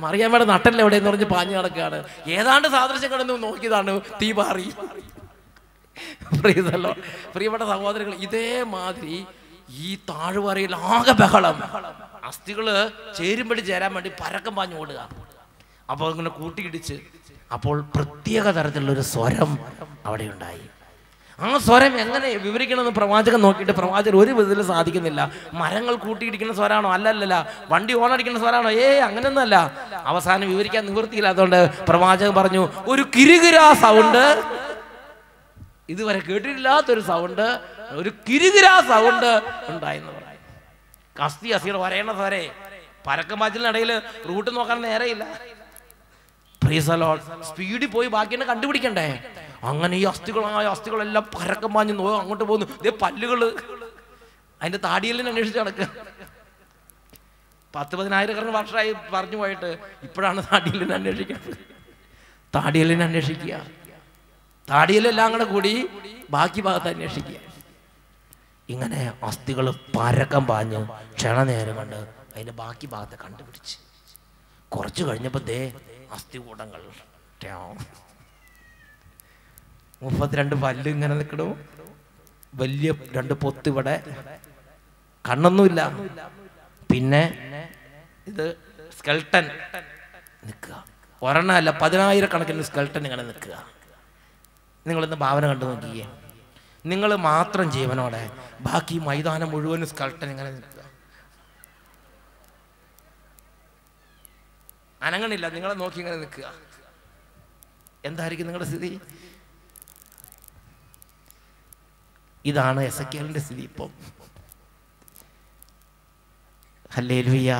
മറിയാമ്മയുടെ നട്ടല് എവിടെയെന്ന് പറഞ്ഞ് പാഞ്ഞു നടക്കുകയാണ്. ഏതാണ്ട് സാദൃശ്യം കിടന്നു നോക്കിയതാണ് തീ പാറി. പ്രിയപ്പെട്ട സഹോദരങ്ങൾ, ഇതേമാതിരി ഈ താഴ്വരയിൽ ആകെ ബഹളം. അസ്ഥികള് ചേരുമ്പടി ചേരാൻ വേണ്ടി പരക്കം പാഞ്ഞു ഓടുക. അപ്പോൾ ഇങ്ങനെ കൂട്ടിയിടിച്ച്, അപ്പോൾ പ്രത്യേക തരത്തിലുള്ളൊരു സ്വരം അവിടെ ഉണ്ടായി. ആ സ്വരം എങ്ങനെ വിവരിക്കണമെന്ന് പ്രവാചകൻ നോക്കിയിട്ട് പ്രവാചകൻ ഒരു വിധത്തിൽ സാധിക്കുന്നില്ല. മരങ്ങൾ കൂട്ടിയിടിക്കുന്ന സ്വരാണോ? അല്ലല്ല. വണ്ടി ഓണടിക്കുന്ന സ്വരാണോ? അങ്ങനെയൊന്നും അല്ല. അവസാനം വിവരിക്കാൻ നിവൃത്തിയില്ലാത്തതുകൊണ്ട് പ്രവാചകൻ പറഞ്ഞു, ഒരു കിരുകിരാ സൗണ്ട്, ഇതുവരെ കേട്ടിട്ടില്ലാത്തൊരു സൗണ്ട്, ഒരു കിരുകിരാ സൗണ്ട് ഉണ്ടായെന്ന് പറയും. അസ്ഥിയുടെ വരയണ സ്വരേ. പരക്കം പാച്ചിലിനിടയിൽ റൂട്ട് നോക്കാൻ നേരെയില്ല. സ്പീഡിൽ പോയി ബാക്കിയെന്നെ കണ്ടുപിടിക്കണ്ടേ? അങ്ങനെ ഈ അസ്ഥികളെല്ലാം പരക്കം പാഞ്ഞ് അങ്ങോട്ട് പോകുന്നു. ഇതേ പല്ലുകള് അതിന്റെ താടിയെല്ലാം അന്വേഷിച്ച് നടക്കുക. 10,000 വർഷമായി പറഞ്ഞു പോയിട്ട് ഇപ്പോഴാണ് താടിയെല്ലാം അന്വേഷിക്കുന്നത്. താടിയെല്ലാം അന്വേഷിക്കുക, താടിയെല്ലാം കൂടെ കൂടി ബാക്കി ഭാഗത്ത് അന്വേഷിക്കുക. ഇങ്ങനെ അസ്ഥികൾ പരക്കം പാഞ്ഞ് ക്ഷണനേരം കൊണ്ട് അതിന്റെ ബാക്കി ഭാഗത്തെ കണ്ടുപിടിച്ച്. കുറച്ചു കഴിഞ്ഞപ്പോ ദേ അസ്ഥികൂടങ്ങൾ 32 പല്ല് ഇങ്ങനെ നിൽക്കണു. വലിയ 2 പൊത്ത് ഇവിടെ, കണ്ണൊന്നുമില്ല. പിന്നെ ഇത് സ്കെൽട്ടൻ നിൽക്കുക. ഒരെണ്ണമല്ല, 10,000 സ്കെൽട്ടൻ ഇങ്ങനെ നിൽക്കുക. നിങ്ങളിന്ന് ഭാവന കണ്ടു നോക്കിയേ. നിങ്ങൾ മാത്രം ജീവനോടെ, ബാക്കി മൈതാനം മുഴുവനും സ്കെൽട്ടൻ ഇങ്ങനെ നിൽക്കുക. അനങ്ങണില്ല, നിങ്ങളെ നോക്കി ഇങ്ങനെ നിൽക്കുക. എന്തായിരിക്കും നിങ്ങളുടെ സ്ഥിതി? ഇതാണ് എസെക്കിയേലിന്റെ സ്ഥിതി ഇപ്പം. ഹല്ലേലൂയ.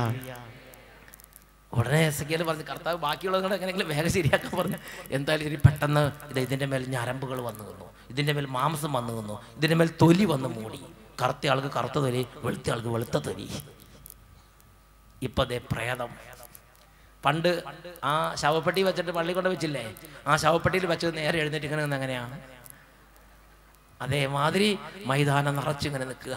ഉടനെ എസെക്കിയേൽ പറഞ്ഞു, കർത്താവ് ബാക്കിയുള്ളവരുടെ എങ്ങനെയെങ്കിലും വേഗം ശരിയാക്കാൻ പറഞ്ഞു. എന്തായാലും ശരി, പെട്ടെന്ന് ഇതിന്റെ മേൽ ഞരമ്പുകൾ വന്നു നിന്നു, ഇതിന്റെ മേൽ മാംസം വന്നു നിന്നു, ഇതിന്റെ മേൽ തൊലി വന്ന് മൂടി. കറുത്ത ആൾക്ക് കറുത്ത തൊലി, വെളുത്ത ആൾക്ക് വെളുത്ത തൊലി. ഇപ്പൊ ദേ പ്രേതം. പണ്ട് ആ ശവപ്പെട്ടി വെച്ചിട്ട് പള്ളി കൊണ്ട് വെച്ചില്ലേ, ആ ശവപ്പെട്ടിയിൽ വെച്ചത് നേരെ എഴുന്നേറ്റ് ഇങ്ങനെ നിന്ന് എങ്ങനെയാണ്? അതേമാതിരി മൈതാനം നിറച്ചിങ്ങനെ നിൽക്കുക.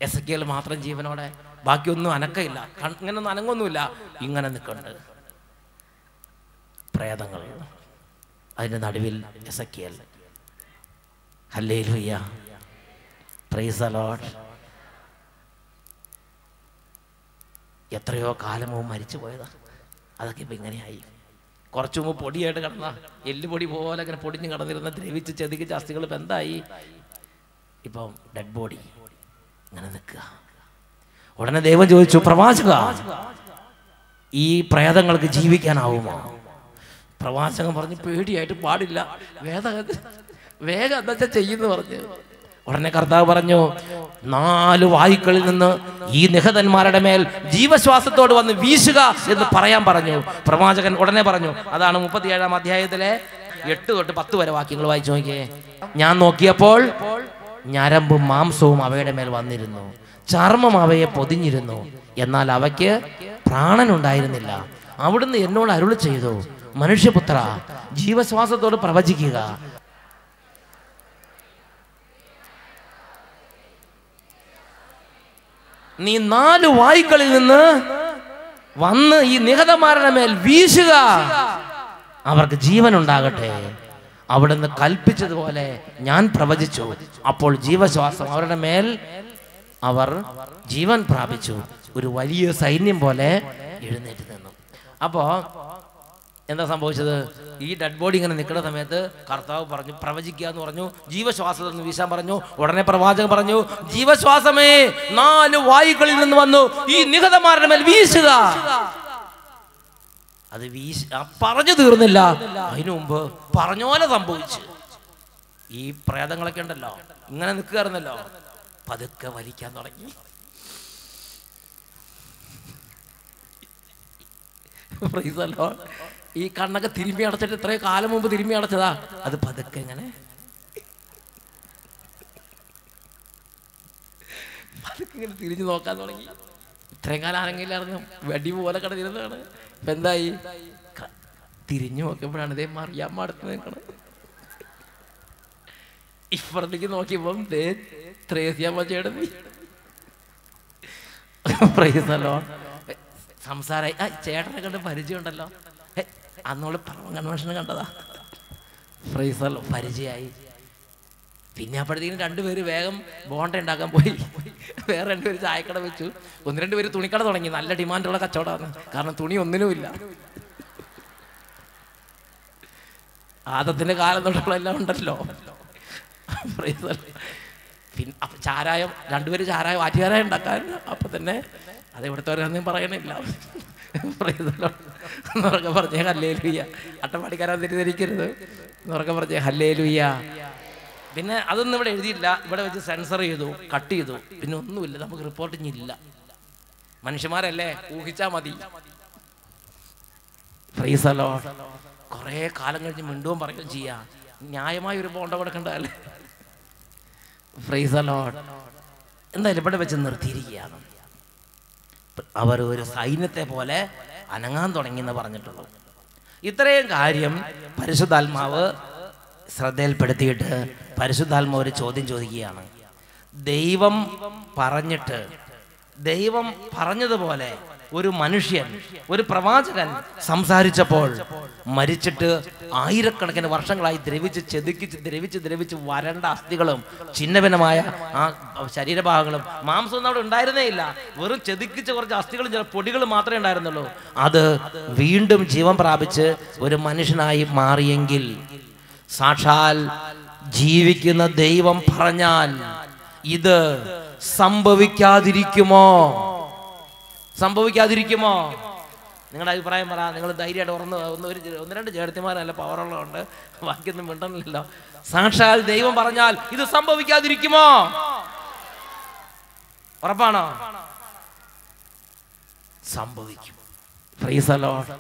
എസെക്കിയേൽ മാത്രം ജീവനോടെ, ബാക്കിയൊന്നും അനക്കയില്ല, ഇങ്ങനെ ഒന്നും അനങ്ങൊന്നുമില്ല, ഇങ്ങനെ നിൽക്കുന്നുണ്ട് പ്രേതങ്ങൾ. അതിന്റെ നടുവിൽ Ezekiel. Hallelujah, price the Lord. എത്രയോ കാലം മുമ്പ് മരിച്ചു പോയതാ, അതൊക്കെ ഇപ്പം ഇങ്ങനെയായി. കുറച്ചു മുമ്പ് പൊടിയായിട്ട് കിടന്ന, എല്ലുപൊടി പോലെ ഇങ്ങനെ പൊടിഞ്ഞ് കിടന്നിരുന്ന ദ്രവിച്ച് ചെതുക്കിച്ച അസ്ഥികൾ ഇപ്പം എന്തായി? ഇപ്പം ഡെഡ് ബോഡി ഇങ്ങനെ നിൽക്കുക. ഉടനെ ദൈവം ചോദിച്ചു, പ്രവാചക, ഈ പ്രേതങ്ങൾക്ക് ജീവിക്കാനാവുമോ? പ്രവാചകൻ പറഞ്ഞു, പേടിയായിട്ട് പാടില്ല, വേഗം എന്താ വെച്ചാൽ ചെയ്യുന്നു പറഞ്ഞു. ഉടനെ കർത്താവ് പറഞ്ഞു, 4 വായുക്കളിൽ നിന്ന് ഈ നിഹതന്മാരുടെ മേൽ ജീവശ്വാസത്തോട് വന്ന് വീശുക എന്ന് പറയാൻ പറഞ്ഞു. പ്രവാചകൻ ഉടനെ പറഞ്ഞു. അതാണ് 37-ാം അധ്യായത്തിലെ 8 തൊട്ട് 10 വരെ വാക്യങ്ങൾ വായിച്ചു നോക്കിയേ. ഞാൻ നോക്കിയപ്പോൾ ഞരമ്പും മാംസവും അവയുടെ മേൽ വന്നിരുന്നു, ചർമ്മം അവയെ പൊതിഞ്ഞിരുന്നു, എന്നാൽ അവയ്ക്ക് പ്രാണനുണ്ടായിരുന്നില്ല. അവിടുന്ന് എന്നോട് അരുളി ചെയ്തു, മനുഷ്യപുത്ര, ജീവശ്വാസത്തോട് പ്രവചിക്കുക. നീ 4 വായുക്കളിൽ നിന്ന് വന്ന് ഈ നിഹതന്മാരുടെ മേൽ വീശുക, അവർക്ക് ജീവൻ ഉണ്ടാകട്ടെ. അവിടുന്ന് കൽപ്പിച്ചതുപോലെ ഞാൻ പ്രവചിച്ചു. അപ്പോൾ ജീവശ്വാസം അവരുടെ മേൽ, അവർ ജീവൻ പ്രാപിച്ചു, ഒരു വലിയ സൈന്യം പോലെ എഴുന്നേറ്റ് നിന്നു. അപ്പോ എന്താ സംഭവിച്ചത്? ഈ ഡെഡ് ബോഡി ഇങ്ങനെ നിൽക്കുന്ന സമയത്ത് കർത്താവ് പറഞ്ഞു, പ്രവചിക്കുക എന്ന് പറഞ്ഞു, ജീവശ്വാസം വീശാൻ പറഞ്ഞു. ഉടനെ പ്രവാചകൻ പറഞ്ഞു, ജീവശ്വാസമേ 4 വായുക്കളിൽ നിന്ന് വന്നു ഈ നിഹതന്മാരുടെ മേൽ വീശുക. അത് പറഞ്ഞു തീർന്നില്ല, അതിനു മുമ്പ് പറഞ്ഞ പോലെ സംഭവിച്ചു. ഈ പ്രേതങ്ങളൊക്കെ ഉണ്ടല്ലോ, ഇങ്ങനെ നിൽക്കുകയായിരുന്നല്ലോ, പതുക്കെ വലിക്കാൻ തുടങ്ങി. ഈ കണ്ണൊക്കെ തിരുമ്പി അടച്ചിട്ട് ഇത്രയും കാലം മുമ്പ് തിരുമ്പി അടച്ചതാ, അത് പതുക്കെ ഇങ്ങനെ ഇങ്ങനെ തിരിഞ്ഞു നോക്കാൻ തുടങ്ങി. ഇത്രയും കാലം ആരെങ്കിലും അറിഞ്ഞു വെടി പോലെ കിടന്നിരുന്നതാണ്. ഇപ്പൊ എന്തായി? തിരിഞ്ഞു നോക്കുമ്പോഴാണ് ഇതേ മറിയാമ്മ അടുത്ത് നിൽക്കണത്. ഇപ്പുറത്തേക്ക് നോക്കിയപ്പം ത്രേസ്യാമ്മ ചേട്ടൻ സംസാരമായി. ചേട്ടനെ കണ്ട് പരിചയമുണ്ടല്ലോ, അന്നോള് കൺവെൻഷന് കണ്ടതാ. ഫ്രൈസല്ലോ പരിചയമായി. പിന്നെ അപ്പോഴത്തേക്കും 2 പേര് വേഗം ബോണ്ട ഉണ്ടാക്കാൻ പോയി. വേറെ 2 പേര് ചായക്കട വെച്ചു. 1-2 പേര് തുണിക്കട തുടങ്ങി. നല്ല ഡിമാൻഡുള്ള കച്ചവടമാണ്, കാരണം തുണി ഒന്നിനുമില്ല. ആദത്തിന്റെ കാലം തൊട്ടുള്ള എല്ലാം ഉണ്ടല്ലോ. പിന്നെ ചാരായം 2 പേര് ചാരായം ആറ്റുചാരായം ഉണ്ടാക്കാൻ. അപ്പൊ തന്നെ അത് ഇവിടുത്തെ പറയണില്ല. എന്നൊക്കെ പറഞ്ഞേ ഹല്ലേലൂയ. അട്ടപ്പാടിക്കാരൻ തെറ്റിദ്ധരിക്കരുത് എന്നൊക്കെ പറഞ്ഞേ ഹല്ലേലൂയ. പിന്നെ അതൊന്നും ഇവിടെ എഴുതിയില്ല, ഇവിടെ വെച്ച് സെൻസർ ചെയ്തു, കട്ട് ചെയ്തു. പിന്നെ ഒന്നുമില്ല, നമുക്ക് റിപ്പോർട്ടിങ് ഇല്ല. മനുഷ്യന്മാരല്ലേ, ഊഹിച്ചാ മതി. ഫ്രീസലോ കുറെ കാലം കഴിഞ്ഞ് മിണ്ടുവും പറയുകയും ചെയ്യാം. ന്യായമായ ഒരു ബോണ്ട കൊടുക്കണ്ടല്ലേ. ഫ്രീസലോ എന്തായാലും ഇവിടെ വെച്ച് നിർത്തിയിരിക്കുകയാണ്. അവർ ഒരു സൈന്യത്തെ പോലെ അനങ്ങാൻ തുടങ്ങി എന്ന് പറഞ്ഞിട്ടുള്ളൂ. ഇത്രയും കാര്യം പരിശുദ്ധാത്മാവ് ശ്രദ്ധയിൽപ്പെടുത്തിയിട്ട് പരിശുദ്ധാത്മാവ് ഒരു ചോദ്യം ചോദിക്കുകയാണ്. ദൈവം പറഞ്ഞതുപോലെ ഒരു മനുഷ്യൻ, ഒരു പ്രവാചകൻ സംസാരിച്ചപ്പോൾ മരിച്ചിട്ട് ആയിരക്കണക്കിന് വർഷങ്ങളായി ദ്രവിച്ച് വരണ്ട അസ്ഥികളും ചിഹ്നഭിന്നമായ ആ ശരീരഭാഗങ്ങളും മാംസമൊന്നും അവിടെ ഉണ്ടായിരുന്നേ ഇല്ല. വെറും ചെതുക്കിച്ച് കുറച്ച് അസ്ഥികളും ചില പൊടികളും മാത്രമേ ഉണ്ടായിരുന്നുള്ളൂ. അത് വീണ്ടും ജീവൻ പ്രാപിച്ച് ഒരു മനുഷ്യനായി മാറിയെങ്കിൽ, സാക്ഷാൽ ജീവിക്കുന്ന ദൈവം പറഞ്ഞാൽ ഇത് സംഭവിക്കാതിരിക്കുമോ? നിങ്ങളുടെ അഭിപ്രായം പറ. നിങ്ങൾ ധൈര്യമായിട്ട് ഒന്ന് രണ്ട് ചേട്ടത്തിമാർ നല്ല പവറുള്ളതുകൊണ്ട് ബാക്കിയൊന്നും മിണ്ടണില്ലല്ലോ. സാക്ഷാൽ ദൈവം പറഞ്ഞാൽ ഇത് സംഭവിക്കാതിരിക്കുമോ? ഉറപ്പാണോ? സംഭവിക്കും. Price the Lord.